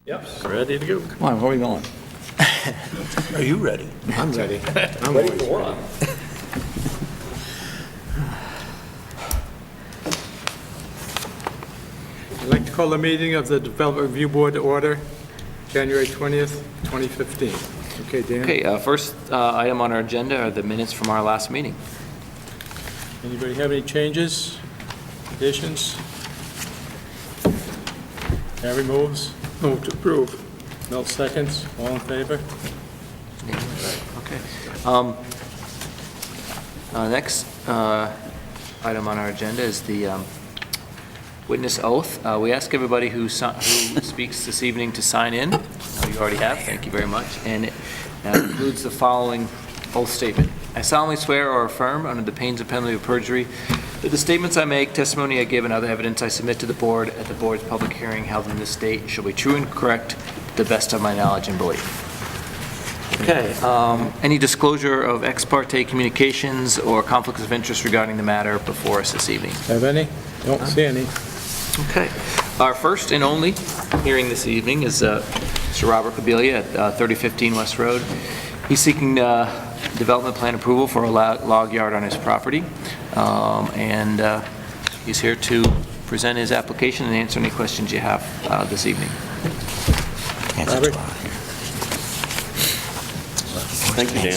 Yep, ready to go. Come on, where are we going? Are you ready? I'm ready. I'm Ready always for what? I'd like to call the meeting of the Development Review Board to order, January 20th, 2015. Okay, Dan? Okay, first item on our agenda are the minutes from our last meeting. Anybody have any changes, additions? Harry moves. Move to approve. Mel seconds. All in favor? Okay. Next item on our agenda is the witness oath. We ask everybody who speaks this evening to sign in. I know you already have. Thank you very much. And it includes the following oath statement. I solemnly swear or affirm under the pains and penalty of perjury that the statements I make, testimony I give, and other evidence I submit to the board at the board's public hearing held in this state shall be true and correct to the best of my knowledge and belief. Okay. Any disclosure of ex parte communications or conflicts of interest regarding the matter before us this evening? Have any? Don't see any. Okay. Our first and only hearing this evening is Mr. Robert Kabelia at 3015 West Road. He's seeking development plan approval for a log yard on his property, and he's here to present his application and answer any questions you have this evening. Robert? Thank you, Dan.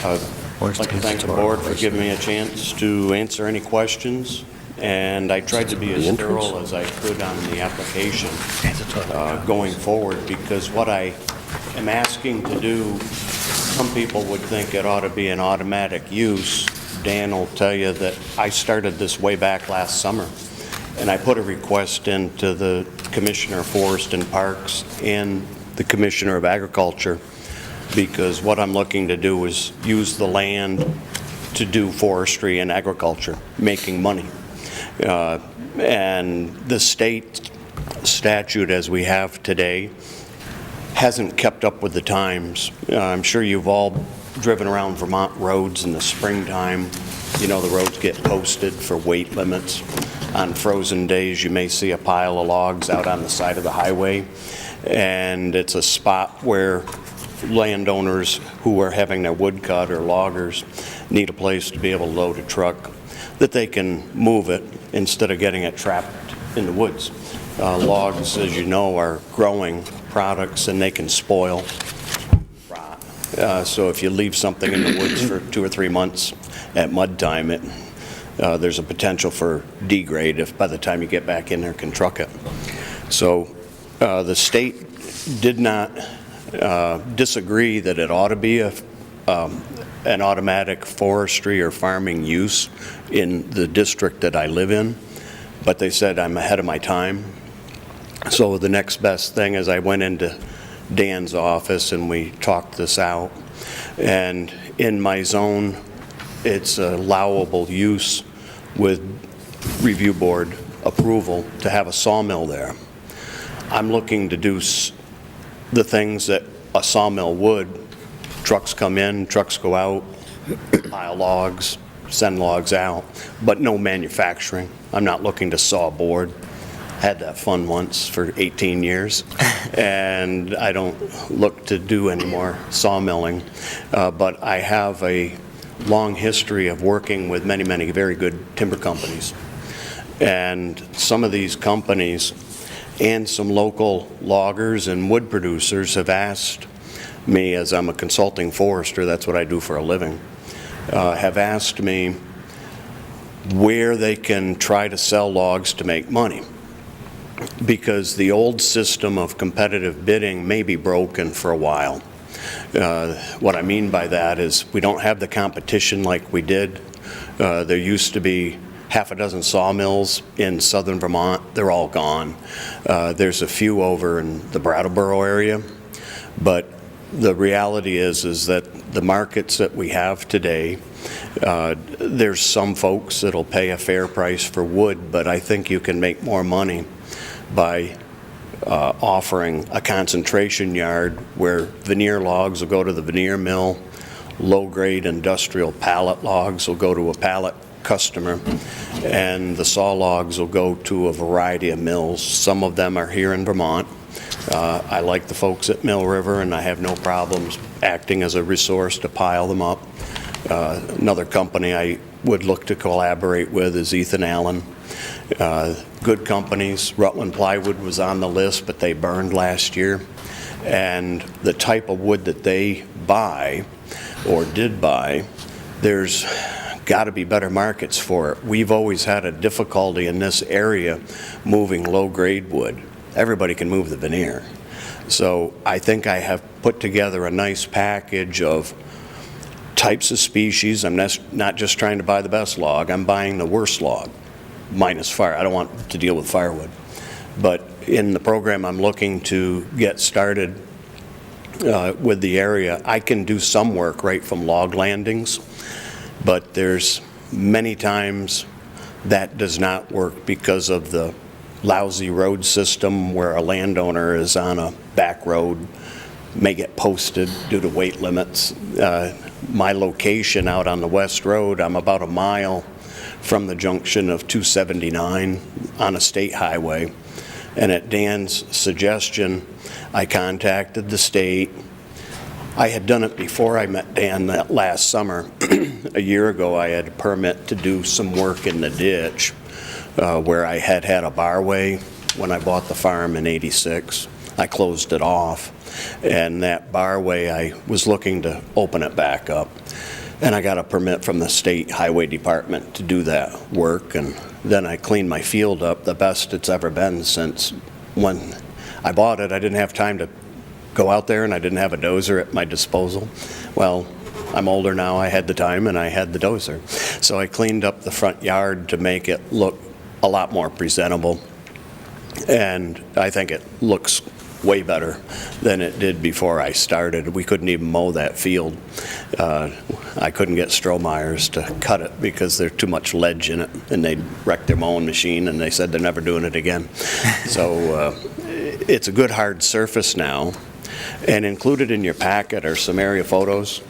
I'd like to thank the board for giving me a chance to answer any questions, and I tried to be as thorough as I could on the application going forward, because what I am asking to do, some people would think it ought to be an automatic use. Dan will tell you that I started this way back last summer, and I put a request into the Commissioner of Forest and Parks and the Commissioner of Agriculture, because what I'm looking to do is use the land to do forestry and agriculture, making money. And the state statute as we have today hasn't kept up with the times. I'm sure you've all driven around Vermont roads in the springtime. You know, the roads get posted for weight limits. On frozen days, you may see a pile of logs out on the side of the highway, and it's a spot where landowners who are having their wood cut or loggers need a place to be able to load a truck that they can move it instead of getting it trapped in the woods. Logs, as you know, are growing products and they can spoil, rot. So if you leave something in the woods for 2 or 3 months at mud time, there's a potential for degrade if by the time you get back in there can truck it. So the state did not disagree that it ought to be an automatic forestry or farming use in the district that I live in, but they said I'm ahead of my time. So the next best thing is I went into Dan's office and we talked this out, and in my zone it's allowable use with review board approval to have a sawmill there. I'm looking to do the things that a sawmill would. Trucks come in, trucks go out, pile logs, send logs out, but no manufacturing. I'm not looking to saw board. Had that fun once for 18 years, and I don't look to do any more sawmilling, but I have a long history of working with many, many very good timber companies. And some of these companies and some local loggers and wood producers have asked me, as I'm a consulting forester, that's what I do for a living, have asked me where they can try to sell logs to make money. Because the old system of competitive bidding may be broken for a while. What I mean by that is we don't have the competition like we did. There used to be half a dozen sawmills in southern Vermont. They're all gone. There's a few over in the Brattleboro area, but the reality is that the markets that we have today, there's some folks that'll pay a fair price for wood, but I think you can make more money by offering a concentration yard where veneer logs will go to the veneer mill, low-grade industrial pallet logs will go to a pallet customer, and the saw logs will go to a variety of mills. Some of them are here in Vermont, I like the folks at Mill River, and I have no problems acting as a resource to pile them up. Another company I would look to collaborate with is Ethan Allen. Good companies. Rutland Plywood was on the list, but they burned last year. And the type of wood that they buy, or did buy, there's got to be better markets for it. We've always had a difficulty in this area moving low-grade wood. Everybody can move the veneer. So I think I have put together a nice package of types of species. I'm not just trying to buy the best log, I'm buying the worst log, minus fire. I don't want to deal with firewood. But in the program I'm looking to get started with the area, I can do some work right from log landings, but there's many times that does not work because of the lousy road system where a landowner is on a back road, may get posted due to weight limits. My location out on the West Road, I'm about a mile from the junction of 279 on a state highway. And at Dan's suggestion, I contacted the state. I had done it before I met Dan that last summer. A year ago, I had a permit to do some work in the ditch where I had a barway when I bought the farm in '86. I closed it off, and that barway, I was looking to open it back up. And I got a permit from the state highway department to do that work, and then I cleaned my field up the best it's ever been since when I bought it. I didn't have time to go out there, and I didn't have a dozer at my disposal. Well, I'm older now, I had the time and I had the dozer. So I cleaned up the front yard to make it look a lot more presentable, and I think it looks way better than it did before I started. We couldn't even mow that field. I couldn't get Strohmeyer's to cut it because there's too much ledge in it, and they'd wrecked their mowing machine, and they said they're never doing it again. So it's a good hard surface now, and included in your packet are some area photos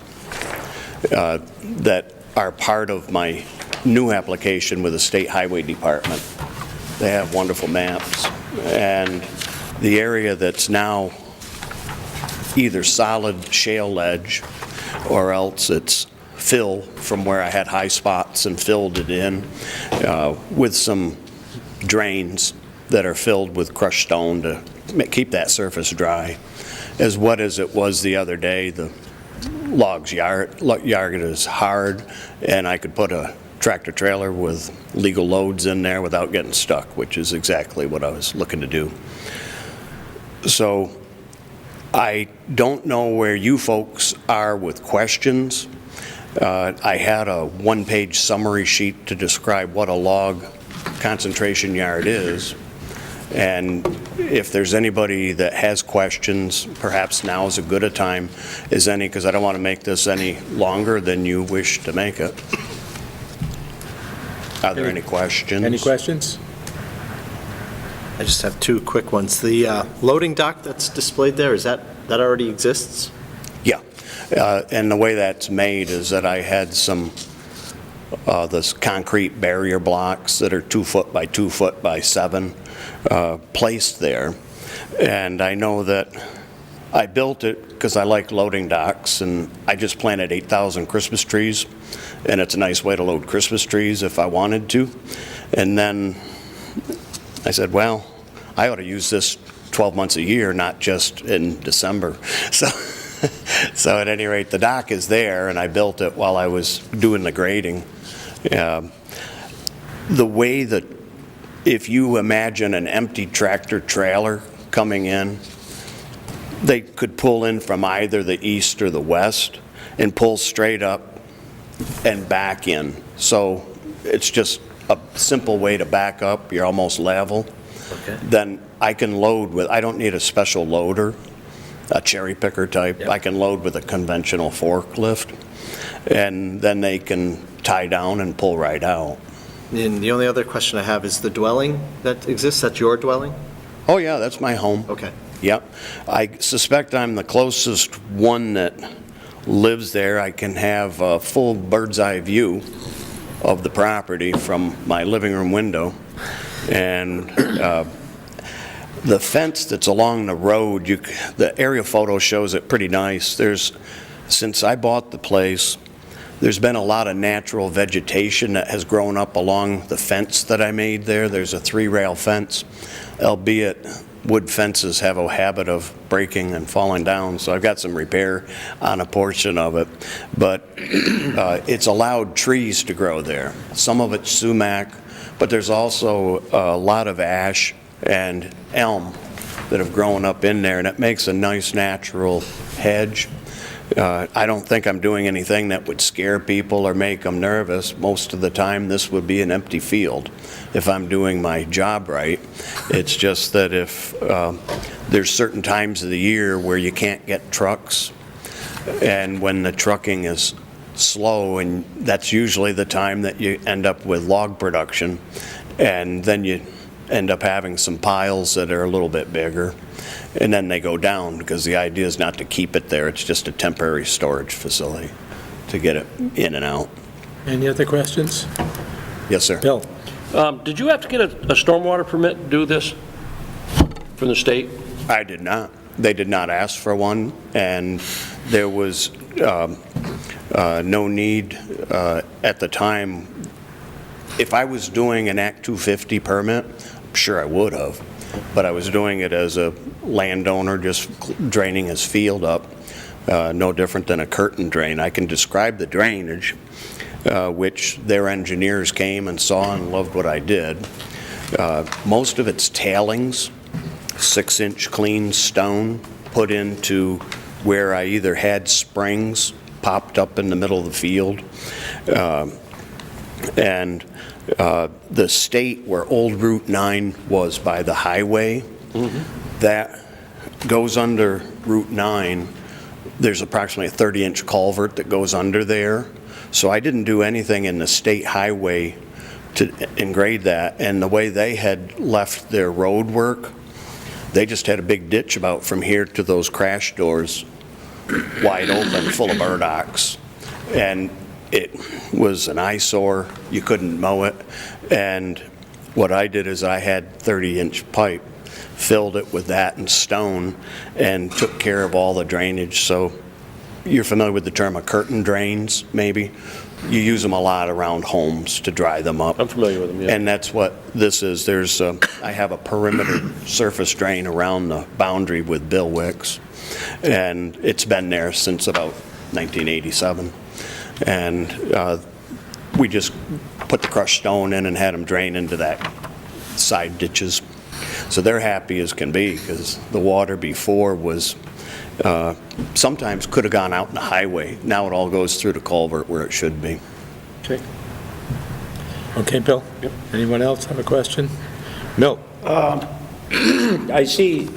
that are part of my new application with the State Highway Department. They have wonderful maps, and the area that's now either solid shale ledge or else it's fill from where I had high spots and filled it in with some drains that are filled with crushed stone to keep that surface dry. As wet as it was the other day, the yard is hard, and I could put a tractor trailer with legal loads in there without getting stuck, which is exactly what I was looking to do. So I don't know where you folks are with questions. I had a one-page summary sheet to describe what a log concentration yard is. And if there's anybody that has questions, perhaps now is as good a time as any, because I don't want to make this any longer than you wish to make it. Are there any questions? Any questions? I just have two quick ones. The loading dock that's displayed there, is that already exists? Yeah, and the way that's made is that I had some this concrete barrier blocks that are 2 foot by 2 foot by 7 placed there, and I know that I built it because I like loading docks, and I just planted 8,000 Christmas trees, and it's a nice way to load Christmas trees if I wanted to. And then I said, well, I ought to use this 12 months a year, not just in December. So at any rate, the dock is there, and I built it while I was doing the grading. The way that, if you imagine an empty tractor trailer coming in, they could pull in from either the east or the west and pull straight up and back in. So it's just a simple way to back up. You're almost level. Okay. Then I can load with, I don't need a special loader, a cherry picker type. Yep. I can load with a conventional forklift, and then they can tie down and pull right out. And the only other question I have is the dwelling that exists, that's your dwelling? Oh yeah, that's my home. Okay. Yep. I suspect I'm the closest one that lives there. I can have a full bird's eye view of the property from my living room window. And The fence that's along the road, the aerial photo shows it pretty nice. Since I bought the place, there's been a lot of natural vegetation that has grown up along the fence that I made there. There's a 3-rail fence, albeit wood fences have a habit of breaking and falling down, so I've got some repair on a portion of it. But it's allowed trees to grow there. Some of it's sumac, but there's also a lot of ash and elm that have grown up in there, and it makes a nice natural hedge. I don't think I'm doing anything that would scare people or make them nervous. Most of the time, this would be an empty field if I'm doing my job right. It's just that if there's certain times of the year where you can't get trucks, and when the trucking is slow, and that's usually the time that you end up with log production, and then you end up having some piles that are a little bit bigger, and then they go down, because the idea is not to keep it there. It's just a temporary storage facility to get it in and out. Any other questions? Yes, sir. Bill? Did you have to get a stormwater permit to do this from the state? I did not. They did not ask for one, and there was no need at the time. If I was doing an Act 250 permit, I'm sure I would have, but I was doing it as a landowner, just draining his field up, no different than a curtain drain. I can describe the drainage, which their engineers came and saw and loved what I did. Most of it's tailings, 6-inch clean stone put into where I either had springs popped up in the middle of the field, and the state where old Route 9 was by the highway, that goes under Route 9. There's approximately a 30-inch culvert that goes under there. So I didn't do anything in the state highway to engrade that. And the way they had left their road work, they just had a big ditch about from here to those crash doors, wide open, full of burdocks. And it was an eyesore. You couldn't mow it. And what I did is I had 30-inch pipe, filled it with that and stone, and took care of all the drainage. So you're familiar with the term of curtain drains, maybe? You use them a lot around homes to dry them up. I'm familiar with them, yeah. And that's what this is. I have a perimeter surface drain around the boundary with Bill Wicks, and it's been there since about 1987. And we just put the crushed stone in and had them drain into that side ditches. So they're happy as can be, because the water before was sometimes could have gone out in the highway. Now it all goes through the culvert where it should be. Okay. Okay, Bill? Yep. Anyone else have a question? Milt? I see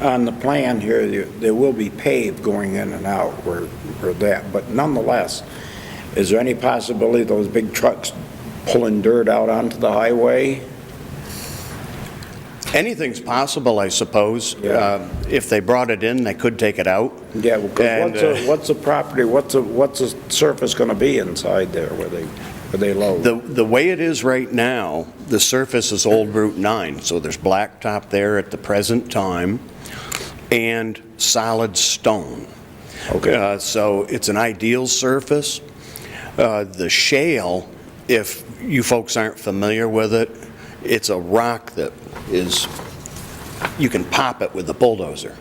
on the plan here, there will be paved going in and out or that, but nonetheless, is there any possibility those big trucks pulling dirt out onto the highway? Anything's possible, I suppose. Yeah. If they brought it in, they could take it out. Yeah, because what's the property, what's the surface going to be inside there where they load? The way it is right now, the surface is old Route 9, so there's blacktop there at the present time and solid stone. Okay. So it's an ideal surface. The shale, if you folks aren't familiar with it, it's a rock that you can pop it with a bulldozer.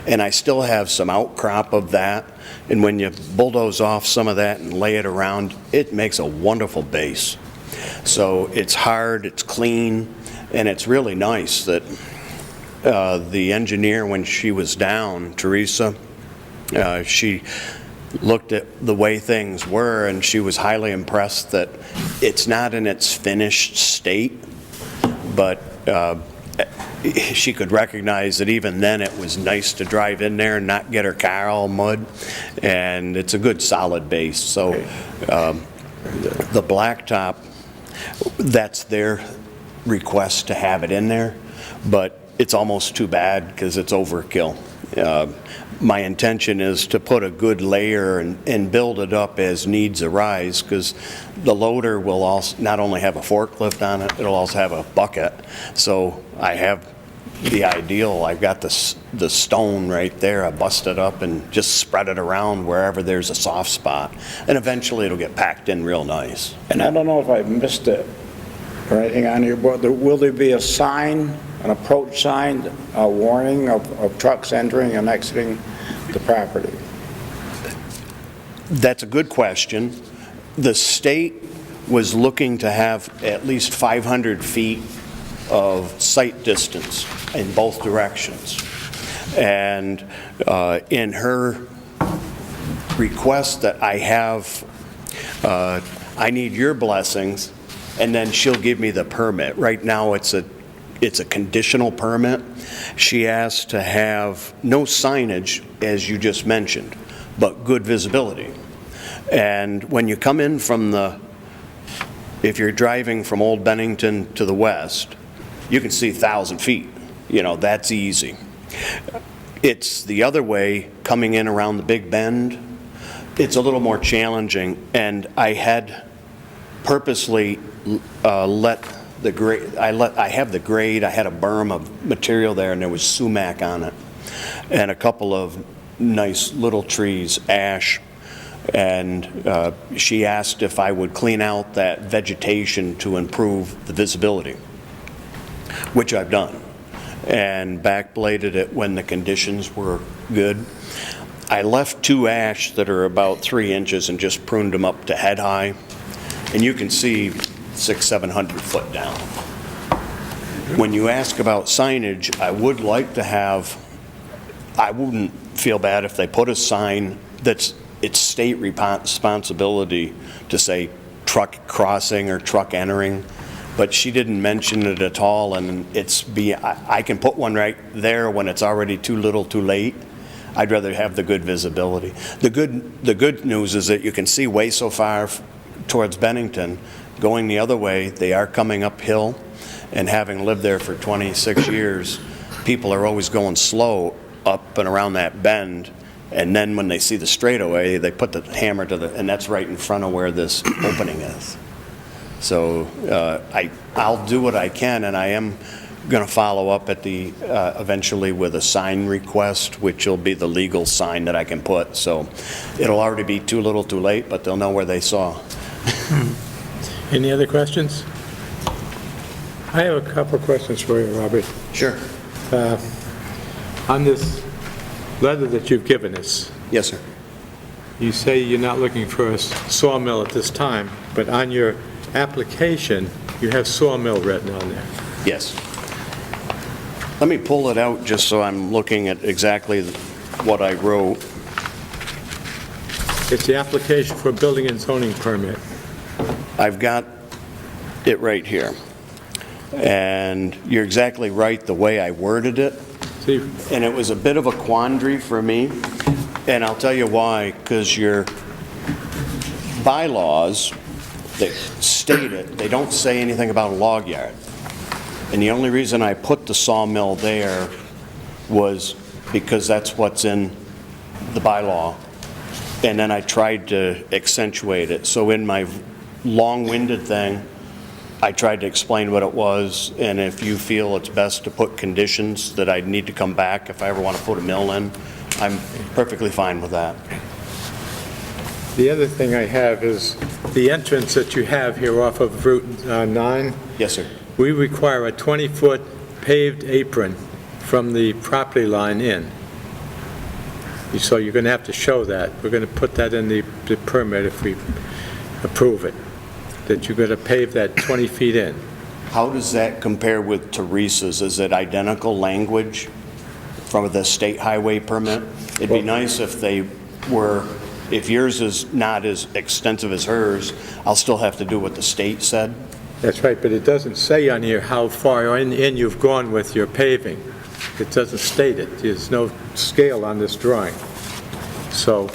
And I still have some outcrop of that, and when you bulldoze off some of that and lay it around, it makes a wonderful base. So it's hard, it's clean, and it's really nice that the engineer, when she was down, Teresa, she looked at the way things were, and she was highly impressed that it's not in its finished state, but she could recognize that even then it was nice to drive in there and not get her car all mud, and it's a good solid base. So the blacktop, that's their request to have it in there, but it's almost too bad because it's overkill. My intention is to put a good layer and build it up as needs arise, because the loader will also not only have a forklift on it, it'll also have a bucket. So I have the ideal. I've got the stone right there. I bust it up and just spread it around wherever there's a soft spot. And eventually it'll get packed in real nice. And I don't know if I missed it or anything on your board. Will there be a sign, an approach sign, a warning of trucks entering and exiting the property? That's a good question. The state was looking to have at least 500 feet of sight distance in both directions. And in her request that I have, I need your blessings, and then she'll give me the permit. Right now, it's a conditional permit. She asked to have no signage, as you just mentioned, but good visibility. And when you come in from if you're driving from Old Bennington to the west, you can see 1,000 feet. You know, that's easy. It's the other way, coming in around the Big Bend. It's a little more challenging, and I had purposely let the grade, I have the grade, I had a berm of material there, and there was sumac on it, and a couple of nice little trees, ash, and she asked if I would clean out that vegetation to improve the visibility, which I've done, and backbladed it when the conditions were good. I left 2 ash that are about 3 inches and just pruned them up to head high, and you can see 600-700 foot down. When you ask about signage, I would like to have, I wouldn't feel bad if they put a sign that's, it's state responsibility to say truck crossing or truck entering, but she didn't mention it at all, and I can put one right there when it's already too little too late. I'd rather have the good visibility. The good news is that you can see way so far towards Bennington. Going the other way, they are coming uphill, and having lived there for 26 years, people are always going slow up and around that bend, and then when they see the straightaway, they put the hammer and that's right in front of where this opening is. So I'll do what I can, and I am going to follow up at eventually with a sign request, which will be the legal sign that I can put. So it'll already be too little too late, but they'll know where they saw. Any other questions? I have a couple of questions for you, Robert. Sure. On this letter that you've given us, Yes, sir. you say you're not looking for a sawmill at this time, but on your application, you have sawmill written on there. Yes. Let me pull it out just so I'm looking at exactly what I wrote. It's the application for a building and zoning permit. I've got it right here. And you're exactly right the way I worded it. See, And it was a bit of a quandary for me, and I'll tell you why, because your bylaws that state it, they don't say anything about a log yard. And the only reason I put the sawmill there was because that's what's in the bylaw. And then I tried to accentuate it. So in my long-winded thing, I tried to explain what it was, and if you feel it's best to put conditions that I need to come back if I ever want to put a mill in, I'm perfectly fine with that. the other thing I have is the entrance that you have here off of Route 9. Yes, sir. We require a 20-foot paved apron from the property line in. So you're going to have to show that. We're going to put that in the permit if we approve it, that you're going to pave that 20 feet in. How does that compare with Teresa's? Is it identical language from the state highway permit? It'd be nice if they were, if yours is not as extensive as hers, I'll still have to do what the state said. That's right, but it doesn't say on here how far in you've gone with your paving. It doesn't state it. There's no scale on this drawing. So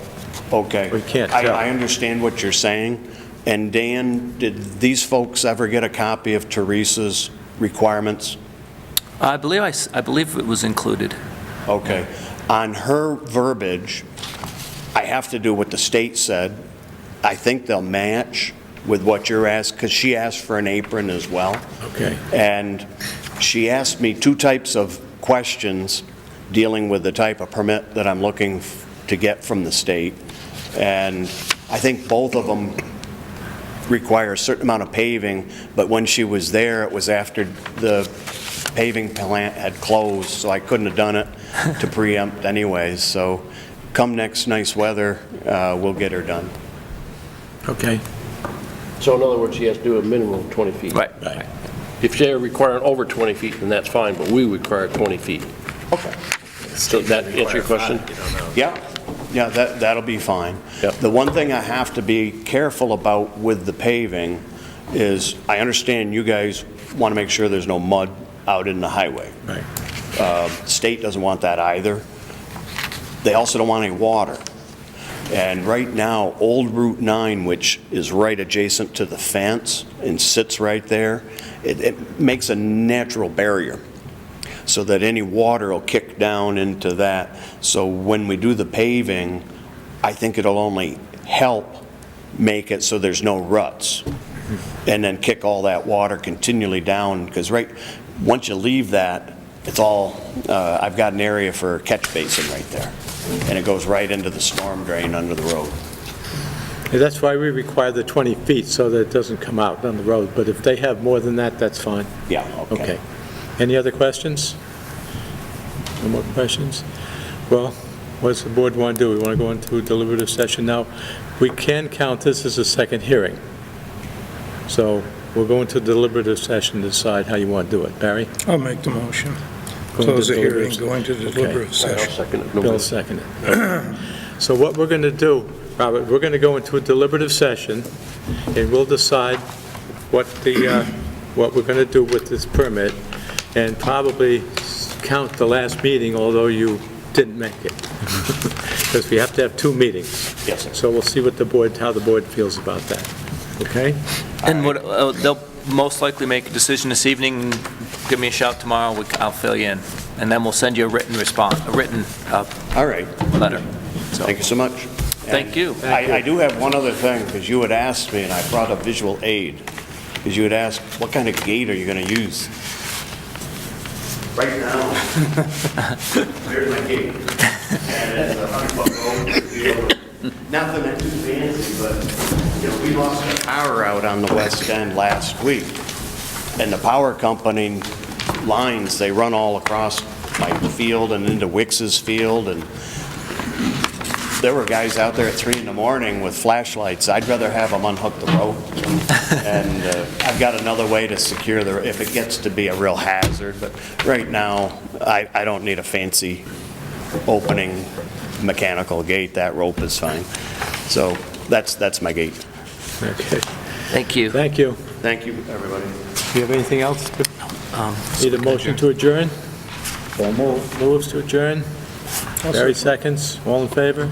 Okay. we can't tell. I understand what you're saying. And Dan, did these folks ever get a copy of Teresa's requirements? I believe it was included. Okay. On her verbiage, I have to do what the state said. I think they'll match with what you're asked, because she asked for an apron as well. Okay. And she asked me 2 types of questions dealing with the type of permit that I'm looking to get from the state. And I think both of them require a certain amount of paving, but when she was there, it was after the paving plant had closed, so I couldn't have done it to preempt anyways. So come next nice weather, we'll get her done. Okay. So in other words, she has to do a minimum of 20 feet. Right. If they're requiring over 20 feet, then that's fine, but we require 20 feet. Okay. So that answer your question? Yeah, that'll be fine. Yep. The one thing I have to be careful about with the paving is, I understand you guys want to make sure there's no mud out in the highway. Right. State doesn't want that either. They also don't want any water. And right now, Old Route 9, which is right adjacent to the fence and sits right there, it makes a natural barrier so that any water will kick down into that. So when we do the paving, I think it'll only help make it so there's no ruts, and then kick all that water continually down, because once you leave that, it's all, I've got an area for a catch basin right there, and it goes right into the storm drain under the road. Yeah, that's why we require the 20 feet, so that it doesn't come out on the road, but if they have more than that, that's fine. Yeah, Okay. Any other questions? No more questions? Well, what does the board want to do? We want to go into a deliberative session now. We can count this as a second hearing. So we'll go into deliberative session to decide how you want to do it. Barry? I'll make the motion. Go into Close the hearing, deliberative- go into the Okay. deliberative I'll session. second it. Bill seconded. So what we're going to do, Robert, we're going to go into a deliberative session, and we'll decide what we're going to do with this permit, and probably count the last meeting, although you didn't make it. Because we have to have 2 meetings. Yes, sir. So we'll see how the board feels about that. Okay? And they'll most likely make a decision this evening. Give me a shout tomorrow, I'll fill you in. And then we'll send you a written response, a written All right. letter. So, Thank you so much. thank you. I do have one other thing, because you had asked me, and I brought a visual aid, because you had asked, what kind of gate are you going to use? Right now, there's my gate. And it's a 100-foot road. Nothing too fancy, but, we lost the power out on the west end last week. And the power company lines, they run all across my field and into Wicks's field, and there were guys out there at 3 in the morning with flashlights. I'd rather have them unhook the rope. And I've got another way to secure if it gets to be a real hazard. But right now, I don't need a fancy opening mechanical gate. That rope is fine. So that's my gate. Okay. Thank you. Thank you. Thank you, everybody. Do you have anything else? Need a motion to adjourn? Moves to adjourn. Barry seconds. All in favor?